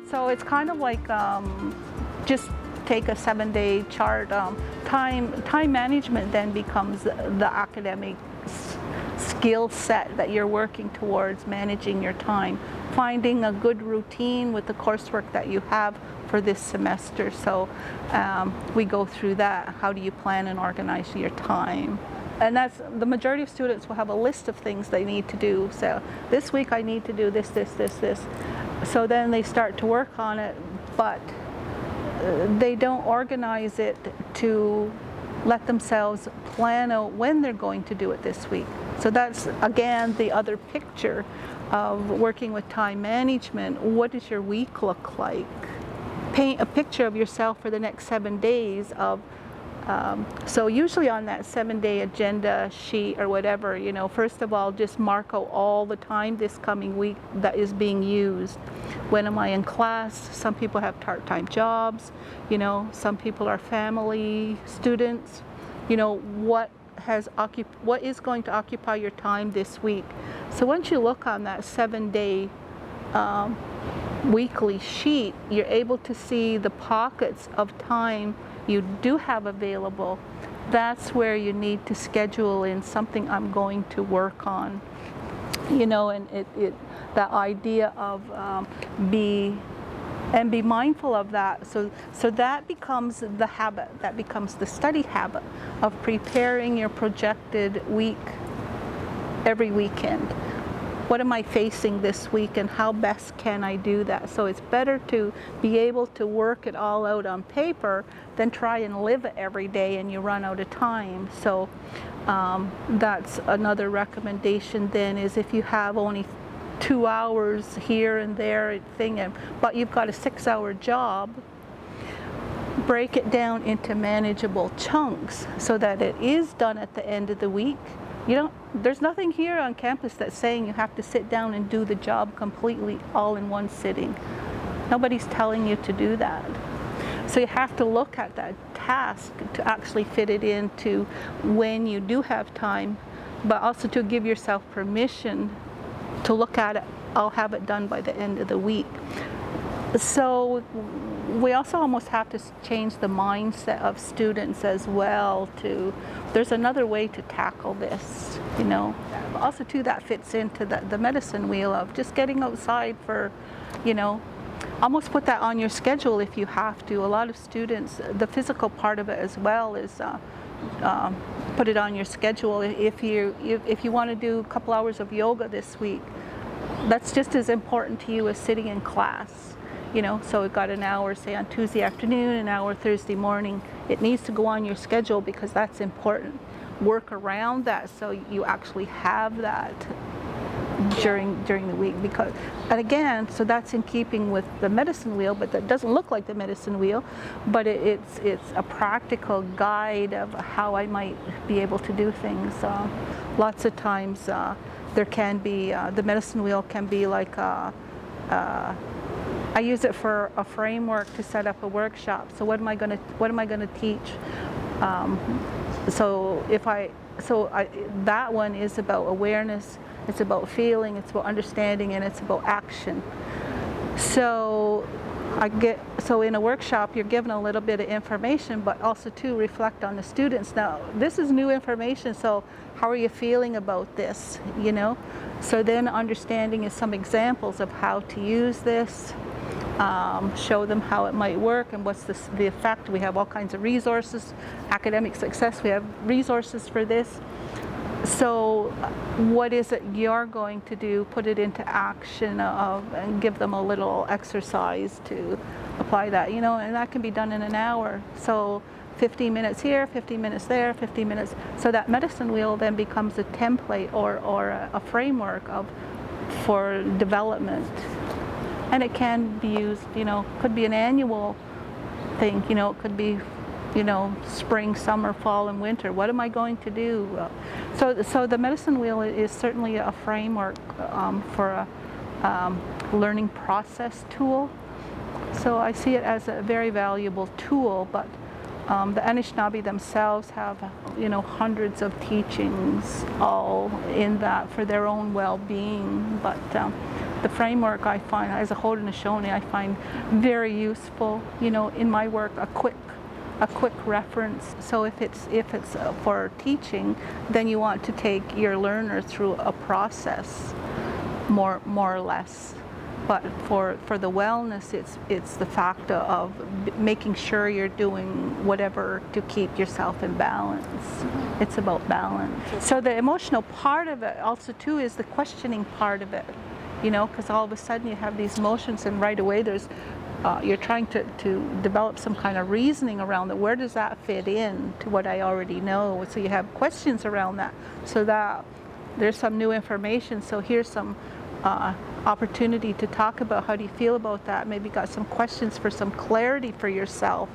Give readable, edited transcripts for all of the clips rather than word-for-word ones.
So it's kind of like just take a 7-day chart. Time management then becomes the academic skill set that you're working towards, managing your time, finding a good routine with the coursework that you have for this semester. So we go through that. How do you plan and organize your time? And that's the majority of students will have a list of things they need to do. So this week I need to do this, this, this, this. So then they start to work on it, but they don't organize it to let themselves plan out when they're going to do it this week. So that's, again, the other picture of working with time management. What does your week look like? Paint a picture of yourself for the next 7 days of, so usually on that 7-day agenda sheet or whatever, you know, first of all, just mark out all the time this coming week that is being used. When am I in class? Some people have part-time jobs, you know, some people are family students. You know, what is going to occupy your time this week? So once you look on that 7-day weekly sheet, you're able to see the pockets of time you do have available. That's where you need to schedule in something I'm going to work on. You know, and that idea of be mindful of that. So that becomes the habit, that becomes the study habit of preparing your projected week every weekend. What am I facing this week and how best can I do that? So it's better to be able to work it all out on paper than try and live it every day and you run out of time. So that's another recommendation then, is if you have only 2 hours here and there but you've got a 6-hour job, break it down into manageable chunks so that it is done at the end of the week. There's nothing here on campus that's saying you have to sit down and do the job completely all in one sitting. Nobody's telling you to do that. So you have to look at that task to actually fit it into when you do have time, but also to give yourself permission to look at it. I'll have it done by the end of the week. So we also almost have to change the mindset of students as well to, there's another way to tackle this, you know. Also too, that fits into the medicine wheel of just getting outside for, you know, almost put that on your schedule if you have to. A lot of students, the physical part of it as well is put it on your schedule. If you want to do a couple hours of yoga this week, that's just as important to you as sitting in class. You know, so we've got an hour, say on Tuesday afternoon, an hour Thursday morning. It needs to go on your schedule because that's important. Work around that so you actually have that during the week. And again, so that's in keeping with the medicine wheel, but that doesn't look like the medicine wheel, but it's a practical guide of how I might be able to do things. Lots of times there can be, the medicine wheel can be like I use it for a framework to set up a workshop. So what am I going to teach? That one is about awareness. It's about feeling. It's about understanding, and it's about action. So in a workshop, you're given a little bit of information, but also to reflect on the students. Now, this is new information, so how are you feeling about this? You know. So then understanding is some examples of how to use this. Show them how it might work and what's the effect. We have all kinds of resources. Academic success, we have resources for this. So what is it you're going to do? Put it into action and give them a little exercise to apply that, you know, and that can be done in an hour. So 15 minutes here, 15 minutes there, 15 minutes. So that medicine wheel then becomes a template or a framework for development. And it can be used, you know, could be an annual thing, you know, it could be, you know, spring, summer, fall, and winter. What am I going to do? So the medicine wheel is certainly a framework for a learning process tool. So I see it as a very valuable tool, but the Anishinaabe themselves have, you know, hundreds of teachings all in that for their own well-being. But The framework I find, as a Haudenosaunee, I find very useful. You know, in my work, a quick reference. So if it's for teaching, then you want to take your learner through a process, more or less. But for the wellness, it's the factor of making sure you're doing whatever to keep yourself in balance. It's about balance. So the emotional part of it also too is the questioning part of it. You know, because all of a sudden you have these emotions, and right away there's you're trying to develop some kind of reasoning around it. Where does that fit in to what I already know? So you have questions around that, so that there's some new information. So here's some opportunity to talk about how do you feel about that. Maybe got some questions for some clarity for yourself.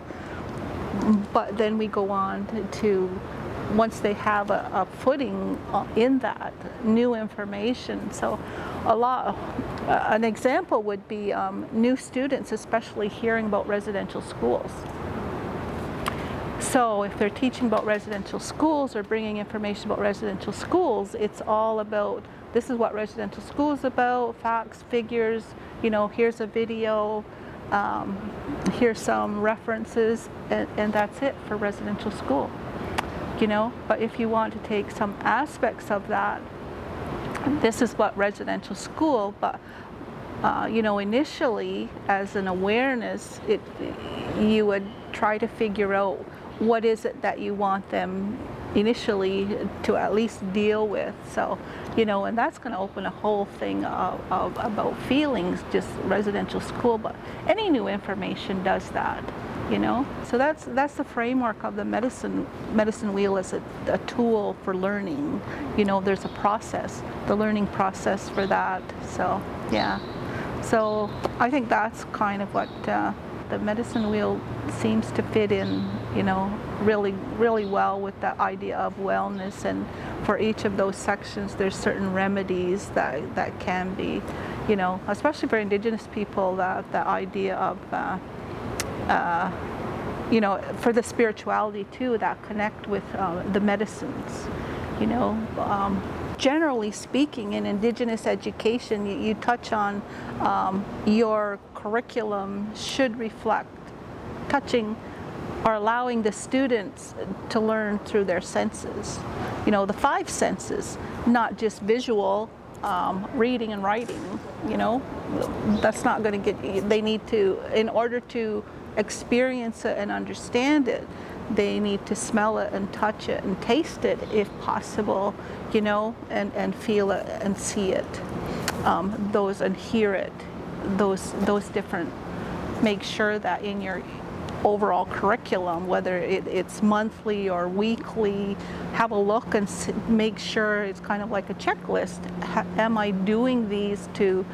But then we go on to once they have a footing in that new information. So an example would be new students, especially hearing about residential schools. So if they're teaching about residential schools or bringing information about residential schools, it's all about, this is what residential school is about, facts, figures, you know, here's a video, here's some references, and that's it for residential school. You know, but if you want to take some aspects of that, this is what residential school, but you know, initially as an awareness, you would try to figure out what is it that you want them initially to at least deal with. So, you know, and that's going to open a whole thing about feelings, just residential school, but any new information does that. You know, so that's the framework of the medicine wheel as a tool for learning. You know, there's a process, the learning process for that. So yeah, so I think that's kind of what the medicine wheel seems to fit in. You know, really well with the idea of wellness, and for each of those sections, there's certain remedies that can be, you know, especially for Indigenous people, the idea of you know, for the spirituality too, that connect with the medicines, you know. Generally speaking, in Indigenous education, you touch on your curriculum should reflect touching or allowing the students to learn through their senses. You know, the 5 senses, not just visual, reading and writing, you know. That's not going to get, they need to, in order to experience it and understand it, they need to smell it and touch it and taste it if possible, you know, and feel it and see it, and hear it, those different, make sure that in your overall curriculum, whether it's monthly or weekly, have a look and make sure it's kind of like a checklist. Am I doing these to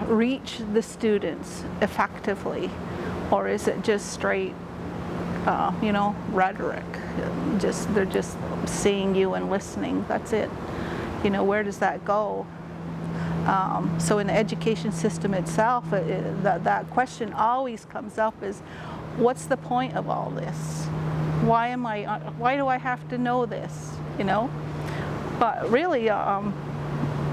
reach the students effectively, or is it just straight, you know, rhetoric? They're just seeing you and listening. That's it. You know, where does that go? So in the education system itself, that question always comes up: is what's the point of all this? Why do I have to know this? You know, but really.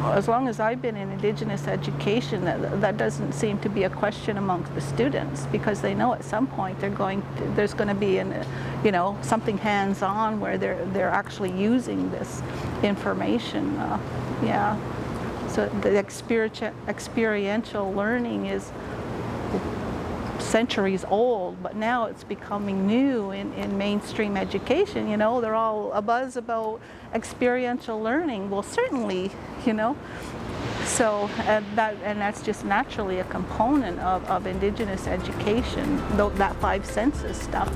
As long as I've been in Indigenous education, that doesn't seem to be a question amongst the students, because they know at some point there's going to be you know, something hands-on where they're actually using this information. Yeah. So the experiential learning is centuries old, but now it's becoming new in mainstream education. You know, they're all abuzz about experiential learning. Well, certainly, you know. So that's just naturally a component of Indigenous education, that 5 senses stuff.